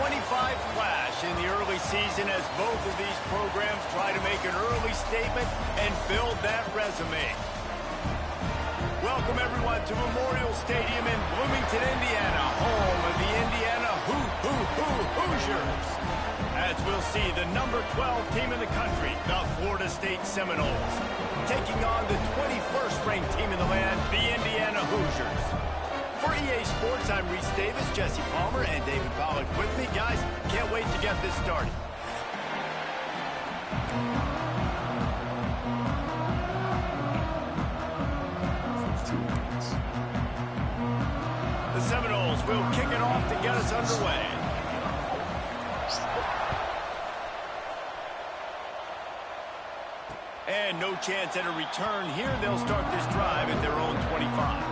25 flash in the early season as both of these programs try to make an early statement and build that resume. Welcome, everyone, to Memorial Stadium in Bloomington, Indiana, home of the Indiana Hoosiers. As we'll see, the number 12 team in the country, the Florida State Seminoles, taking on the 21st ranked team in the land, the Indiana Hoosiers. For EA Sports, I'm Reese Davis, Jesse Palmer, and David Pollack with me. Guys, can't wait to get this started. The Seminoles will kick it off to get us underway. And no chance at a return here. They'll start this drive at their own 25.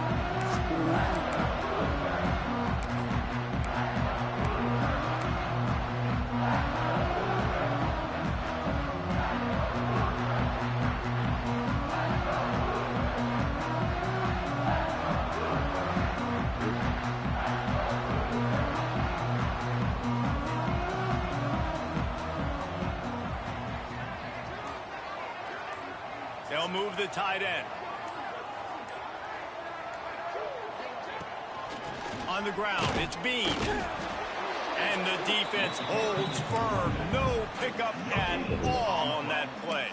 They'll move the tight end. On the ground, it's Bean. And the defense holds firm. No pickup at all on that play.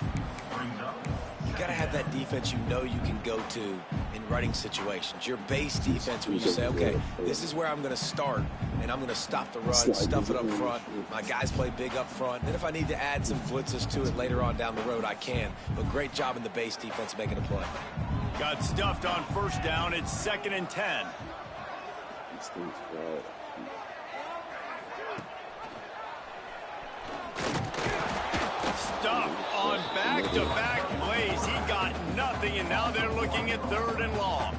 You got to have that defense you know you can go to in running situations. Your base defense where you say, okay, this is where I'm going to start, and I'm going to stop the run, stuff it up front. My guys play big up front. Then if I need to add some blitzes to it later on down the road, I can. But great job in the base defense making a play. Got stuffed on first down. It's 2nd and 10. Stuffed on back-to-back plays. He got nothing, and now they're looking at 3rd and long.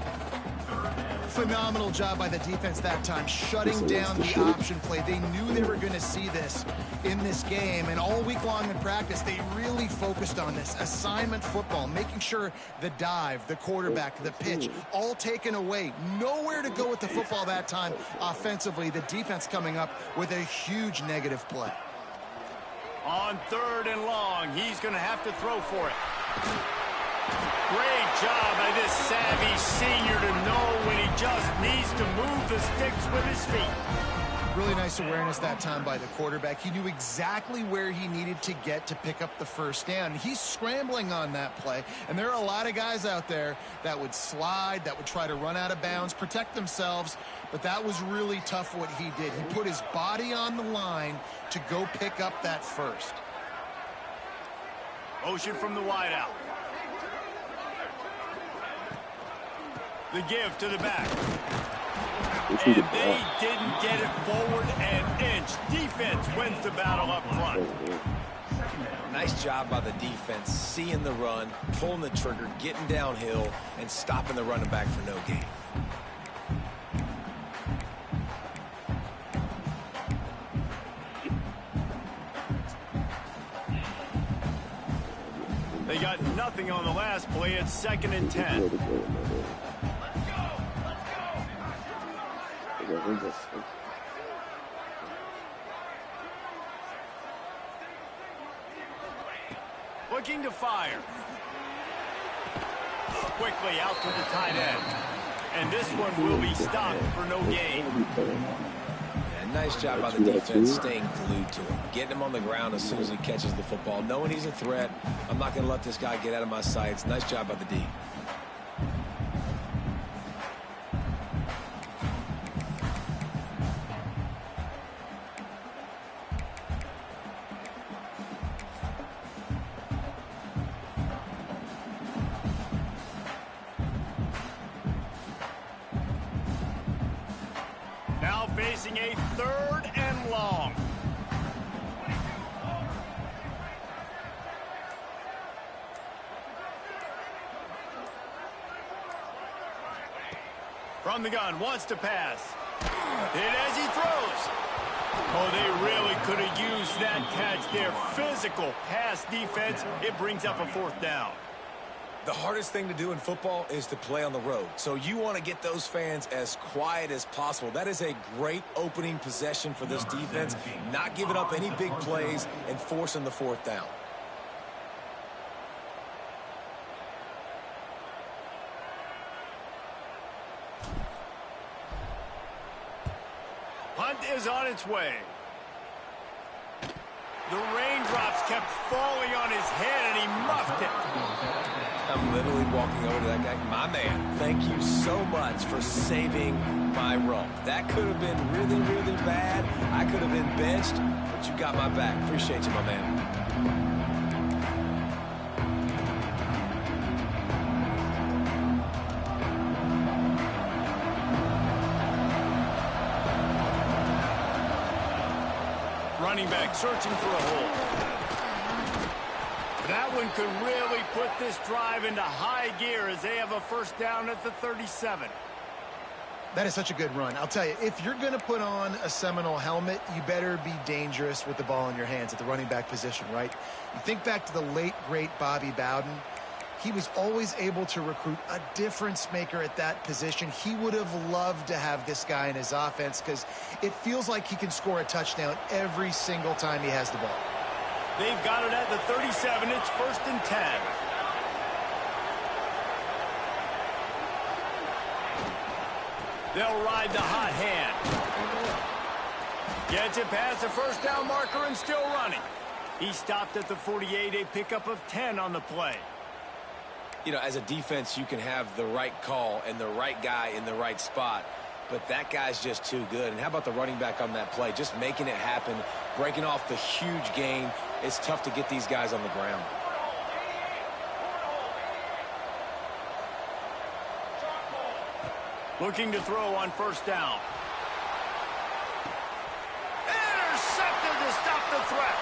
Phenomenal job by the defense that time, shutting down the option play. They knew they were going to see this in this game, and all week long in practice, they really focused on this assignment football, making sure the dive, the quarterback, the pitch, all taken away. Nowhere to go with the football that time offensively. The defense coming up with a huge negative play. On 3rd and long, he's going to have to throw for it. Great job by this savvy senior to know when he just needs to move the sticks with his feet. Really nice awareness that time by the quarterback. He knew exactly where he needed to get to pick up the first down. He's scrambling on that play, and there are a lot of guys out there that would slide, that would try to run out of bounds, protect themselves, but that was really tough what he did. He put his body on the line to go pick up that first. Motion from the wideout. The give to the back. And they didn't get it forward an inch. Defense wins the battle up front. Nice job by the defense, seeing the run, pulling the trigger, getting downhill, and stopping the running back for no gain. They got nothing on the last play. It's 2nd and 10. Looking to fire. Quickly out to the tight end. And this one will be stopped for no gain. Yeah, nice job by the defense staying glued to him. Getting him on the ground as soon as he catches the football. Knowing he's a threat, I'm not going to let this guy get out of my sights. Nice job by the D. Now facing a 3rd and long. From the gun, wants to pass. Hit as he throws. Oh, they really could have used that catch there. Physical pass defense. It brings up a 4th down. The hardest thing to do in football is to play on the road. So you want to get those fans as quiet as possible. That is a great opening possession for this defense. Not giving up any big plays and forcing the fourth down. Punt is on its way. The raindrops kept falling on his head, and he muffed it. I'm literally walking over to that guy. My man, thank you so much for saving my rump. That could have been really, really bad. I could have been benched, but you got my back. Appreciate you, my man. Running back searching for a hole. That one could really put this drive into high gear as they have a first down at the 37. That is such a good run. I'll tell you, if you're going to put on a Seminole helmet, you better be dangerous with the ball in your hands at the running back position, right? You think back to the late, great Bobby Bowden. He was always able to recruit a difference maker at that position. He would have loved to have this guy in his offense because it feels like he can score a touchdown every single time he has the ball. They've got it at the 37. It's 1st and 10. They'll ride the hot hand. Gets it past the first down marker and still running. He stopped at the 48, a pickup of 10 on the play. You know, as a defense, you can have the right call and the right guy in the right spot, but that guy's just too good. And how about the running back on that play? Just making it happen, breaking off the huge gain. It's tough to get these guys on the ground. Looking to throw on first down. Intercepted to stop the threat.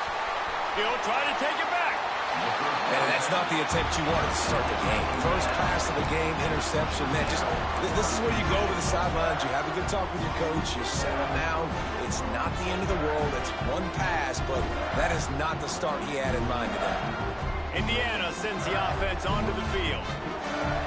He'll try to take it back. Man, that's not the attempt you wanted to start the game. First pass of the game, interception. Man, this is where you go over the sidelines. You have a good talk with your coach. You set him down. It's not the end of the world. It's one pass, but that is not the start he had in mind today. Indiana sends the offense onto the field.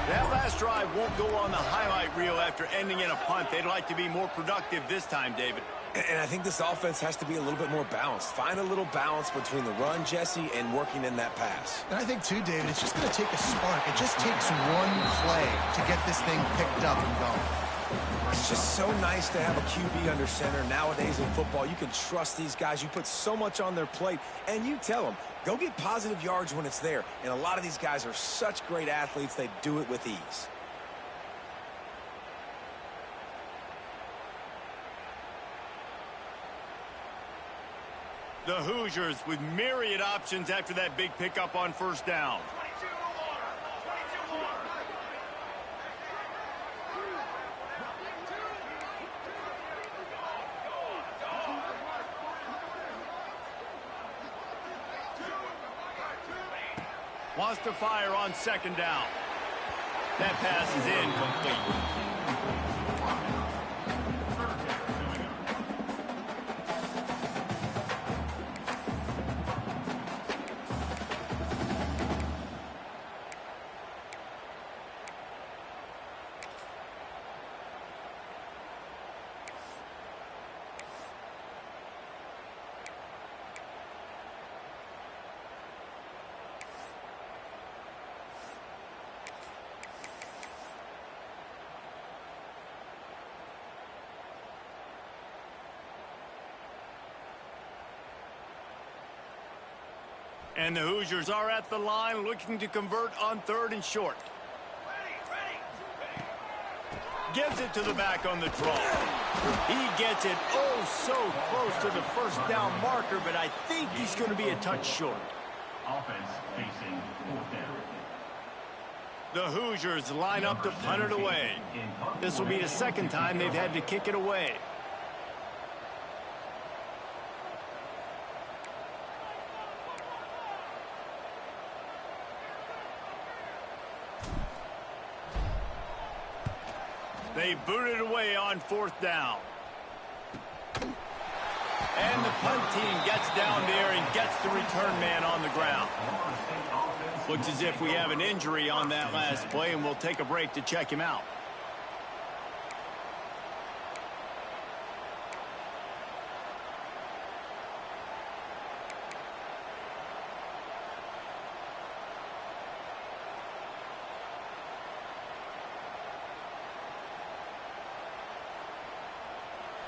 That last drive won't go on the highlight reel after ending in a punt. They'd like to be more productive this time, David. And I think this offense has to be a little bit more balanced. Find a little balance between the run, Jesse, and working in that pass. And I think, too, David, it's just going to take a spark. It just takes one play to get this thing picked up and going. It's just so nice to have a QB under center. Nowadays in football, you can trust these guys. You put so much on their plate, and you tell them, go get positive yards when it's there. And a lot of these guys are such great athletes, they do it with ease. The Hoosiers with myriad options after that big pickup on first down. Wants to fire on second down. That pass is incomplete. And the Hoosiers are at the line looking to convert on 3rd and short. Gives it to the back on the draw. He gets it oh so close to the first down marker, but I think he's going to be a touch short. Offense facing 4th down. The Hoosiers line up to punt it away. This will be the second time they've had to kick it away. They boot it away on 4th down. And the punt team gets down there and gets the return man on the ground. Looks as if we have an injury on that last play, and we'll take a break to check him out.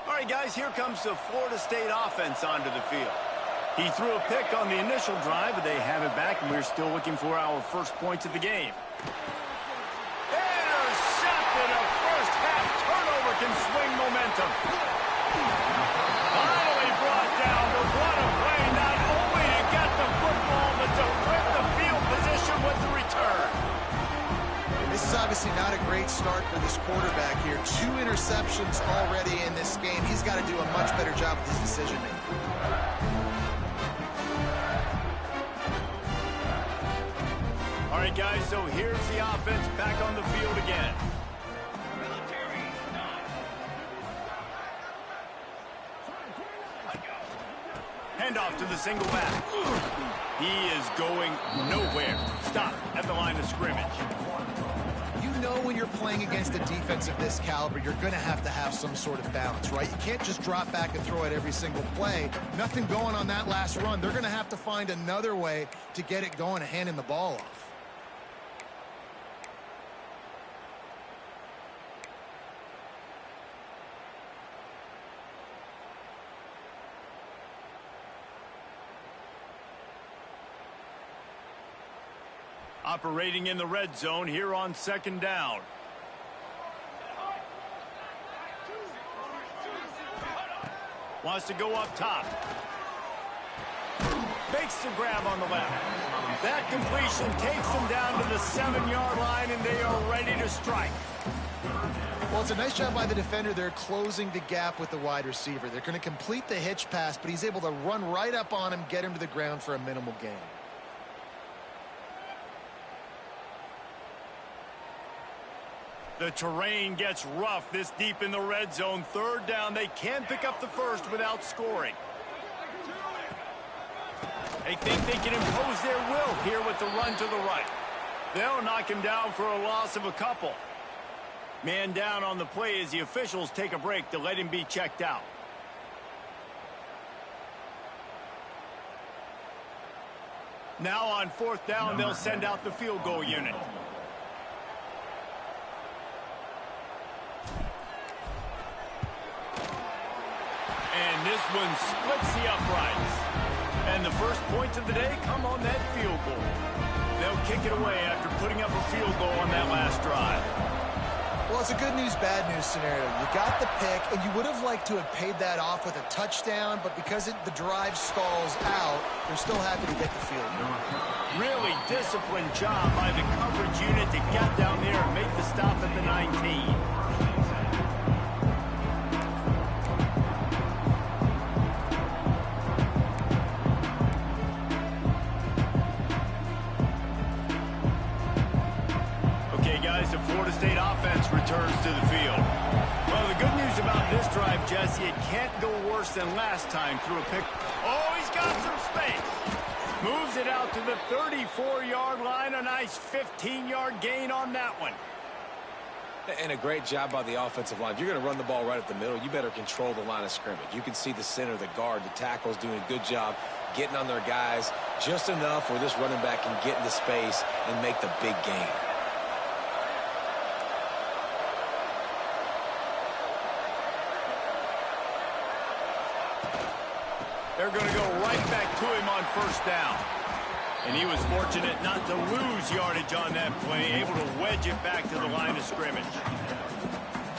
All right, guys, here comes the Florida State offense onto the field. He threw a pick on the initial drive, but they have it back, and we're still looking for our first points of the game. Intercepted! A first-half turnover can swing momentum. Finally brought down, but what a play, not only to get the football, but to flip the field position with the return. This is obviously not a great start for this quarterback here. 2 interceptions already in this game. He's got to do a much better job with his decision-making. All right, guys, so here's the offense back on the field again. Handoff to the single back. He is going nowhere. Stop at the line of scrimmage. You know when you're playing against a defense of this caliber, you're going to have some sort of balance, right? You can't just drop back and throw it every single play. Nothing going on that last run. They're going to have to find another way to get it going and handing the ball off. Operating in the red zone here on 2nd down. Wants to go up top. Makes the grab on the left. That completion takes them down to the 7-yard line, and they are ready to strike. Well, it's a nice job by the defender. They're closing the gap with the wide receiver. They're going to complete the hitch pass, but he's able to run right up on him, get him to the ground for a minimal gain. The terrain gets rough this deep in the red zone. 3rd down. They can't pick up the first without scoring. They think they can impose their will here with the run to the right. They'll knock him down for a loss of a couple. Man down on the play as the officials take a break to let him be checked out. Now on 4th down, they'll send out the field goal unit. And this one splits the uprights. And the first points of the day come on that field goal. They'll kick it away after putting up a field goal on that last drive. Well, it's a good news, bad news scenario. You got the pick, and you would have liked to have paid that off with a touchdown, but because the drive stalls out, they're still happy to get the field goal. Really disciplined job by the coverage unit to get down there and make the stop at the 19. The Florida State offense returns to the field. Well, the good news about this drive, Jesse, it can't go worse than last time through a pick. Oh, he's got some space. Moves it out to the 34-yard line. A nice 15-yard gain on that one. And a great job by the offensive line. If you're going to run the ball right up the middle, you better control the line of scrimmage. You can see the center, the guard, the tackles doing a good job getting on their guys just enough where this running back can get into space and make the big gain. They're going to go right back to him on 1st down. And he was fortunate not to lose yardage on that play, able to wedge it back to the line of scrimmage.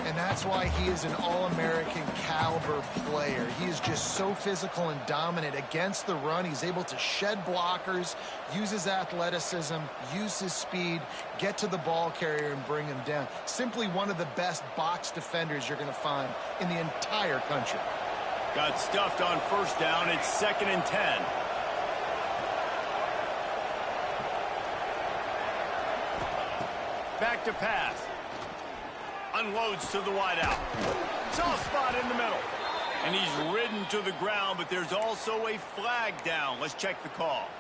And that's why he is an All-American caliber player. He is just so physical and dominant against the run. He's able to shed blockers, use his athleticism, use his speed, get to the ball carrier and bring him down. Simply one of the best box defenders you're going to find in the entire country. Got stuffed on 1st down. It's 2nd and 10. Back to pass. Unloads to the wideout. Soft spot in the middle. And he's ridden to the ground, but there's also a flag down. Let's check the call.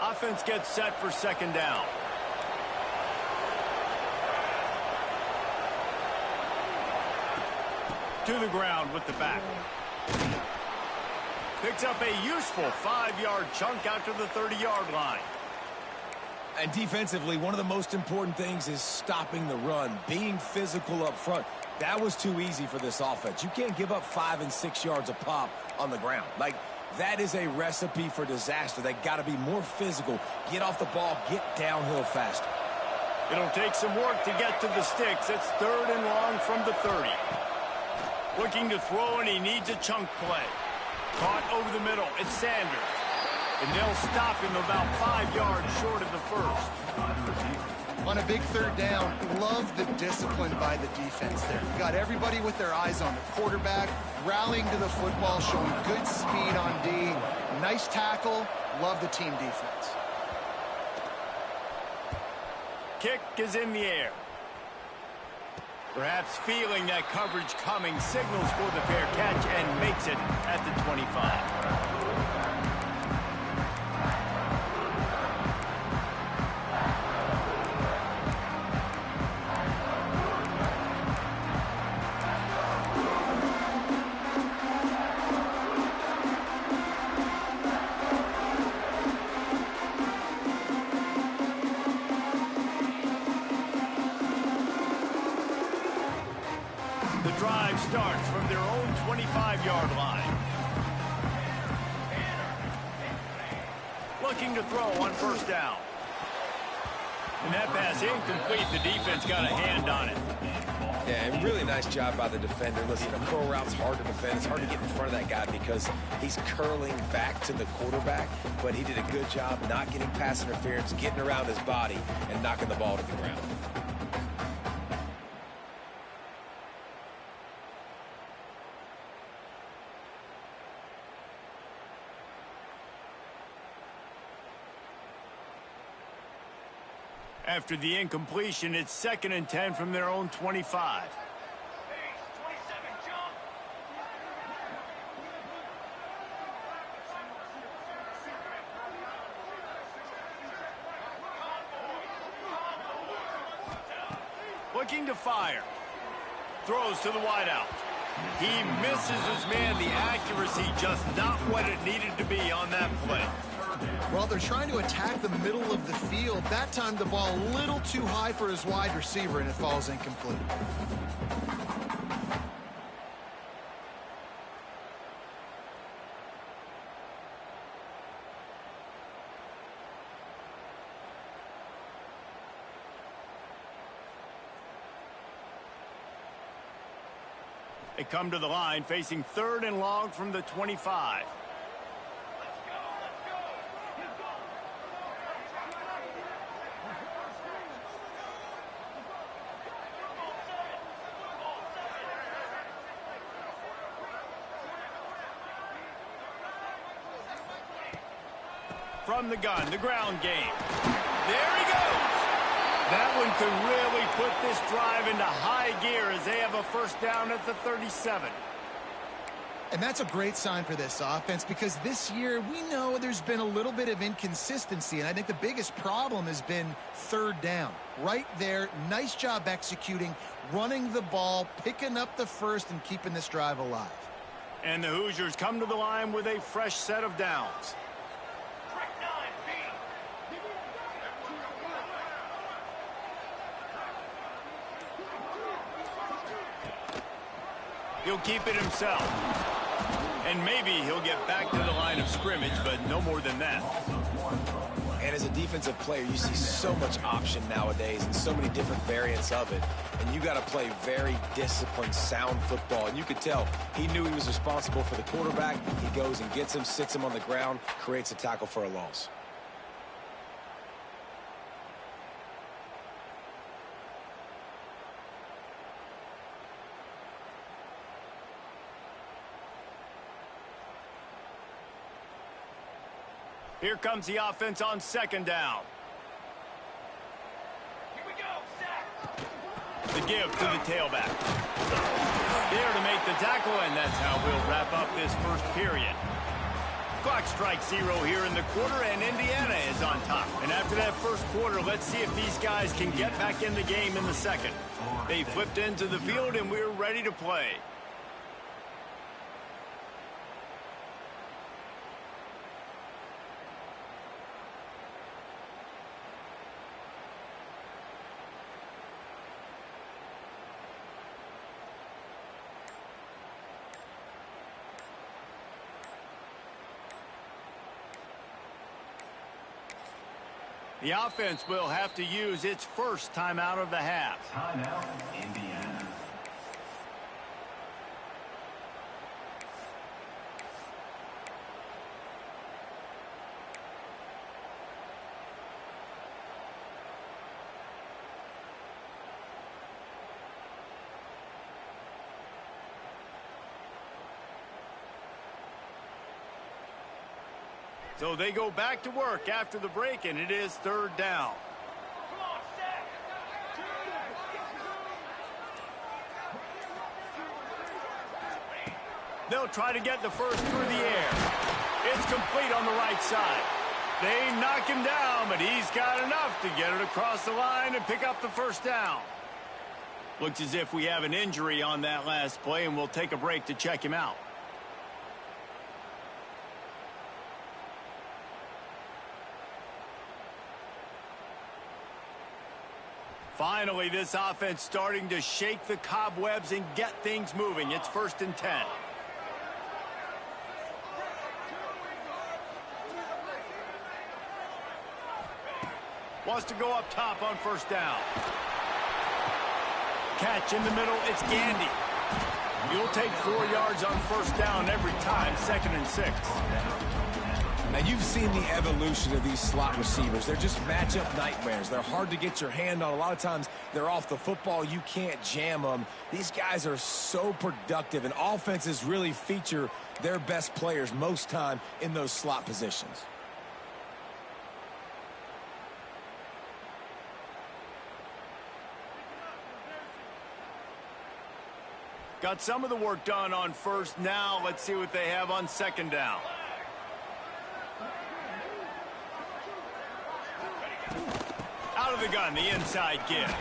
Offense gets set for second down. To the ground with the back. Picks up a useful 5-yard chunk out to the 30-yard line. And defensively, one of the most important things is stopping the run, being physical up front. That was too easy for this offense. You can't give up 5 and 6 yards a pop on the ground. Like, that is a recipe for disaster. They got to be more physical, get off the ball, get downhill faster. It'll take some work to get to the sticks. It's 3rd and long from the 30. Looking to throw, and he needs a chunk play. Caught over the middle. It's Sanders. And they'll stop him about 5 yards short of the first. On a big 3rd down, love the discipline by the defense there. Got everybody with their eyes on the quarterback, rallying to the football, showing good speed on D. Nice tackle. Love the team defense. Kick is in the air. Perhaps feeling that coverage coming, signals for the fair catch and makes it at the 25. The drive starts from their own 25-yard line. Looking to throw on 1st down. And that pass incomplete. The defense got a hand on it. Yeah, and really nice job by the defender. Listen, a curl route's hard to defend. It's hard to get in front of that guy because he's curling back to the quarterback, but he did a good job not getting pass interference, getting around his body, and knocking the ball to the ground. After the incompletion, it's 2nd and 10 from their own 25. Looking to fire. Throws to the wideout. He misses his man. The accuracy just not what it needed to be on that play. Well, they're trying to attack the middle of the field. That time the ball a little too high for his wide receiver, and it falls incomplete. They come to the line facing 3rd and long from the 25. From the gun, the ground game. There he goes. That one could really put this drive into high gear as they have a 1st down at the 37. And that's a great sign for this offense because this year we know there's been a little bit of inconsistency, and I think the biggest problem has been 3rd down. Right there, nice job executing, running the ball, picking up the first, and keeping this drive alive. And the Hoosiers come to the line with a fresh set of downs. He'll keep it himself. And maybe he'll get back to the line of scrimmage, but no more than that. And as a defensive player, you see so much option nowadays and so many different variants of it. And you got to play very disciplined, sound football. And you could tell he knew he was responsible for the quarterback. He goes and gets him, sits him on the ground, creates a tackle for a loss. Here comes the offense on 2nd down. Here we go, Zach. The give to the tailback. There to make the tackle, and that's how we'll wrap up this 1st period. Clock strikes 0 here in the quarter, and Indiana is on top. And after that first quarter, let's see if these guys can get back in the game in the second. They flipped into the field, and we're ready to play. The offense will have to use its first timeout of the half. Timeout, Indiana. So they go back to work after the break, and it is third down. Come on, Zach. They'll try to get the first through the air. It's complete on the right side. They knock him down, but he's got enough to get it across the line and pick up the first down. Looks as if we have an injury on that last play, and we'll take a break to check him out. Finally, this offense starting to shake the cobwebs and get things moving. It's 1st and 10. Wants to go up top on first down. Catch in the middle, it's Gandy. You'll take 4 yards on first down every time, 2nd and 6. Now, you've seen the evolution of these slot receivers. They're just matchup nightmares. They're hard to get your hand on. A lot of times, they're off the football. You can't jam them. These guys are so productive, and offenses really feature their best players most time in those slot positions. Got some of the work done on first. Now, let's see what they have on second down. Out of the gun, the inside give.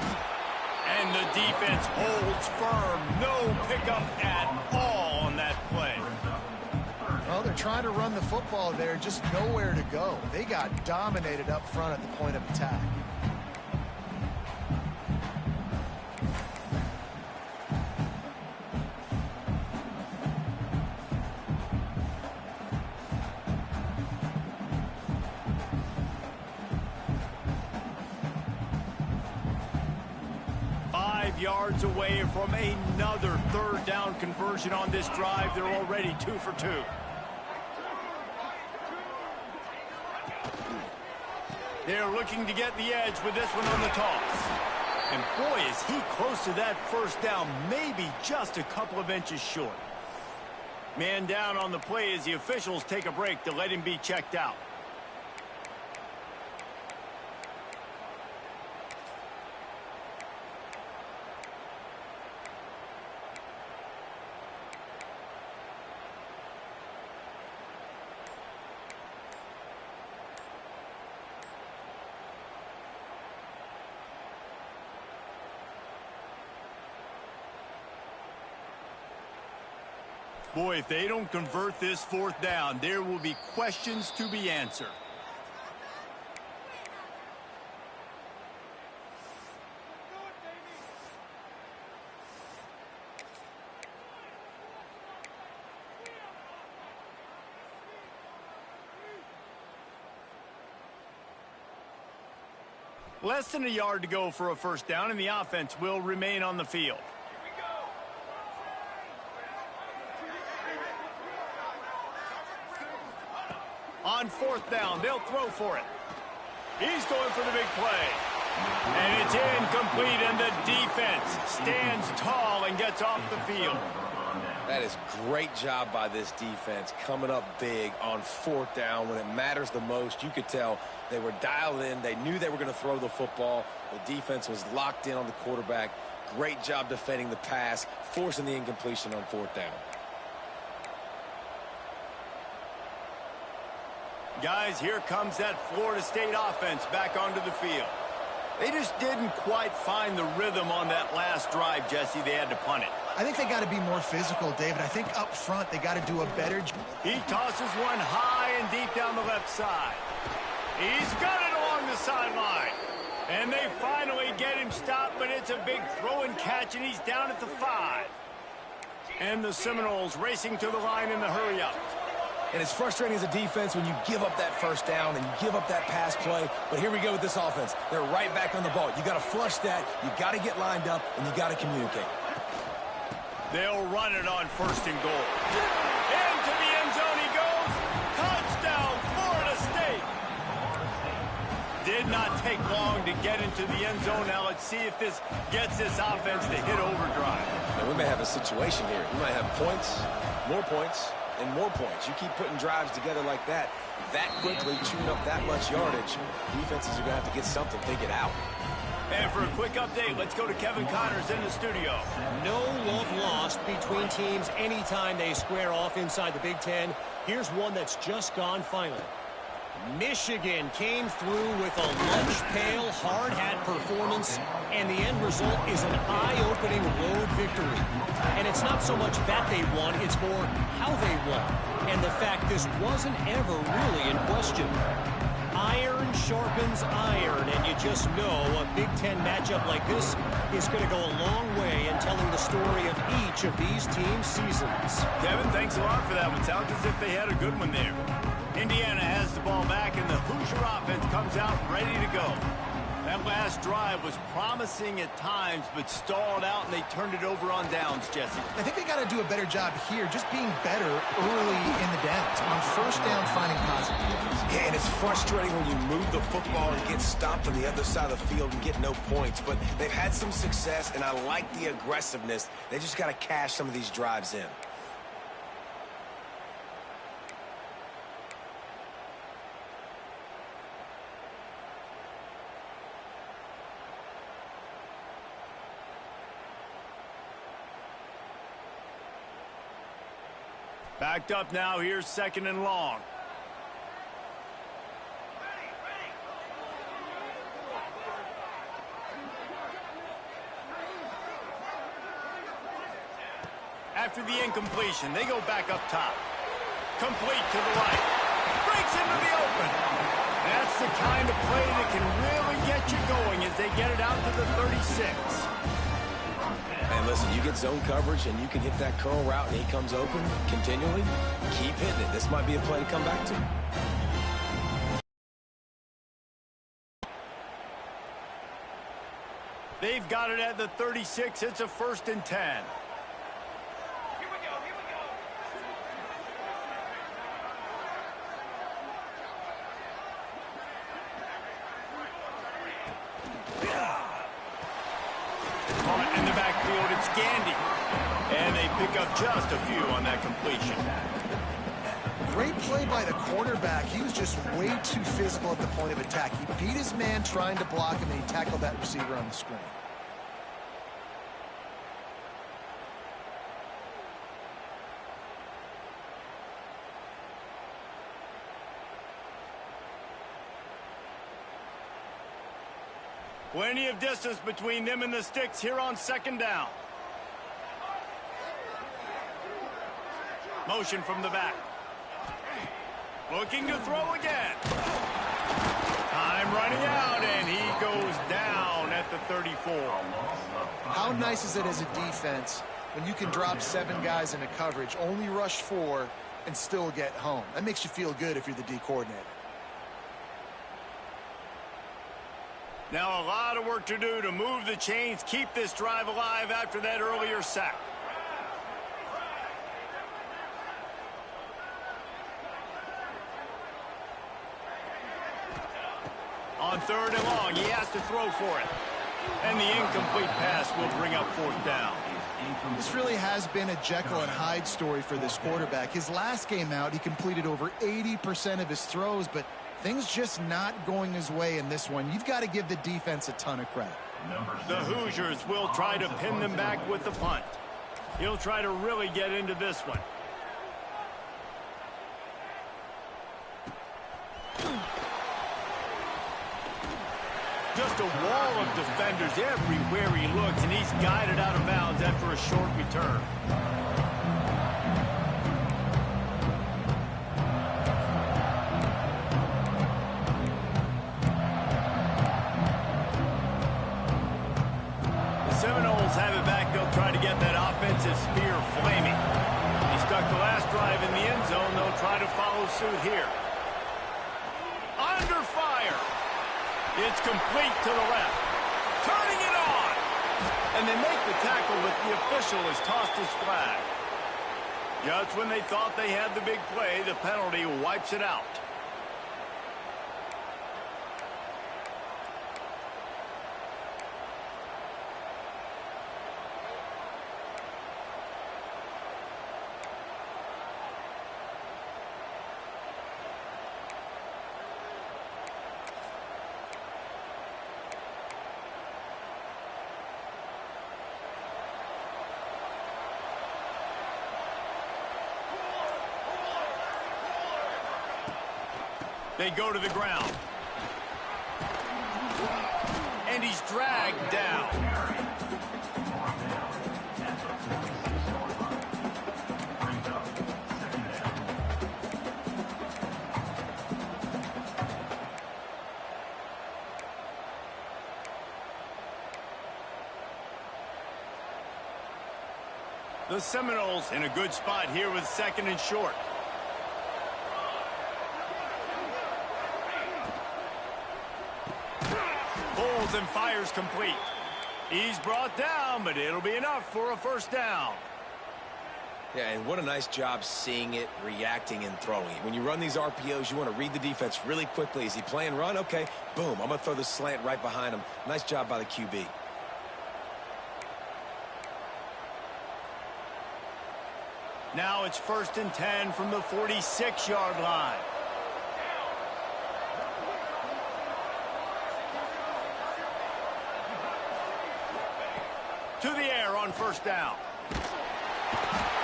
And the defense holds firm. No pickup at all on that play. Well, they're trying to run the football there, just nowhere to go. They got dominated up front at the point of attack. Yards away from another third down conversion on this drive. They're already 2 for 2. They're looking to get the edge with this one on the toss. And boy, is he close to that first down, maybe just a couple of inches short. Man down on the play as the officials take a break to let him be checked out. Boy, if they don't convert this fourth down, there will be questions to be answered. Less than a yard to go for a first down, and the offense will remain on the field. On fourth down, they'll throw for it. He's going for the big play. And it's incomplete, and the defense stands tall and gets off the field. That is great job by this defense, coming up big on fourth down when it matters the most. You could tell they were dialed in. They knew they were going to throw the football. The defense was locked in on the quarterback. Great job defending the pass, forcing the incompletion on fourth down. Guys, here comes that Florida State offense back onto the field. They just didn't quite find the rhythm on that last drive, Jesse. They had to punt it. I think they got to be more physical, David. I think up front they got to do a better job. He tosses one high and deep down the left side. He's got it along the sideline. And they finally get him stopped, but it's a big throw and catch, and he's down at the 5. And the Seminoles racing to the line in the hurry-up. And it's frustrating as a defense when you give up that first down and you give up that pass play. But here we go with this offense. They're right back on the ball. You got to flush that. You got to get lined up, and you got to communicate. They'll run it on 1st and goal. Into the end zone he goes. Touchdown, Florida State. Did not take long to get into the end zone. Now let's see if this gets this offense to hit overdrive. Now we may have a situation here. We might have points, and more points. You keep putting drives together like that quickly, chewing up that much yardage, defenses are going to have to get something figured out. And for a quick update, let's go to Kevin Connors in the studio. No love lost between teams anytime they square off inside the Big Ten. Here's one that's just gone final. Michigan came through with a lunch pail, hard hat performance, and the end result is an eye-opening road victory. And it's not so much that they won, it's more how they won. And the fact this wasn't ever really in question. Iron sharpens iron, and you just know a Big Ten matchup like this is going to go a long way in telling the story of each of these teams' seasons. Kevin, thanks a lot for that one. Sounds as if they had a good one there. Indiana has the ball back, and the Hoosier offense comes out ready to go. That last drive was promising at times, but stalled out, and they turned it over on downs, Jesse. I think they got to do a better job here, just being better early in the downs. On 1st down, finding positive. Yeah, and it's frustrating when you move the football and get stopped on the other side of the field and get no points. But they've had some success, and I like the aggressiveness. They just got to cash some of these drives in. Backed up now. Here's 2nd and long. After the incompletion, they go back up top. Complete to the right. Breaks into the open. That's the kind of play that can really get you going as they get it out to the 36. And listen, you get zone coverage and you can hit that curl route and he comes open continually. Keep hitting it. This might be a play to come back to. They've got it at the 36. It's a 1st and 10. In the backfield, it's Gandy. And they pick up just a few on that completion. Great play by the quarterback. He was just way too physical at the point of attack. He beat his man trying to block him, and he tackled that receiver on the screen. Plenty of distance between them and the sticks here on 2nd down. Motion from the back. Looking to throw again. Time running out, and he goes down at the 34. How nice is it as a defense when you can drop 7 guys into coverage, only rush 4, and still get home? That makes you feel good if you're the D coordinator. Now a lot of work to do to move the chains, keep this drive alive after that earlier sack. On 3rd and long, he has to throw for it. And the incomplete pass will bring up 4th down. This really has been a Jekyll and Hyde story for this quarterback. His last game out, he completed over 80% of his throws, but things just not going his way in this one. You've got to give the defense a ton of credit. The Hoosiers will try to pin them back with the punt. He'll try to really get into this one. just a wall of defenders everywhere he looks, and he's guided out of bounds after a short return. The Seminoles have it back. They'll try to get that offensive spear flaming. He stuck the last drive in the end zone. They'll try to follow suit here. Under fire. It's complete to the left. Turning it on. And they make the tackle, but the official has tossed his flag. Just when they thought they had the big play, the penalty wipes it out. They go to the ground. And he's dragged down. The Seminoles in a good spot here with 2nd and short. Pulls and fires complete. He's brought down, but it'll be enough for a first down. Yeah, and what a nice job seeing it, reacting, and throwing. When you run these RPOs, you want to read the defense really quickly. Is he playing run? Okay, boom. I'm going to throw the slant right behind him. Nice job by the QB. Now it's 1st and 10 from the 46-yard line. To the air on 1st down.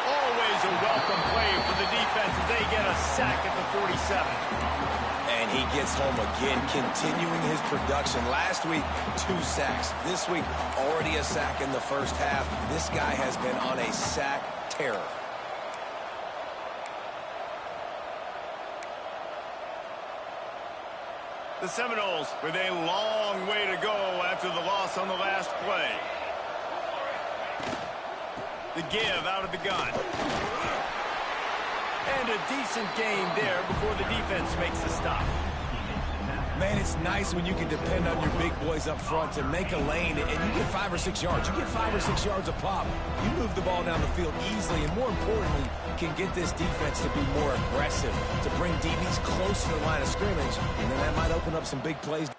Always a welcome play for the defense as they get a sack at the 47. And he gets home again, continuing his production. Last week, 2 sacks. This week, already a sack in the first half. This guy has been on a sack terror. The Seminoles with a long way to go after the loss on the last play. The give out of the gun. And a decent gain there before the defense makes the stop. Man, it's nice when you can depend on your big boys up front to make a lane, and you get 5 or 6 yards. You get 5 or 6 yards a pop. You move the ball down the field easily, and more importantly, can get this defense to be more aggressive, to bring DBs close to the line of scrimmage, and then that might open up some big plays.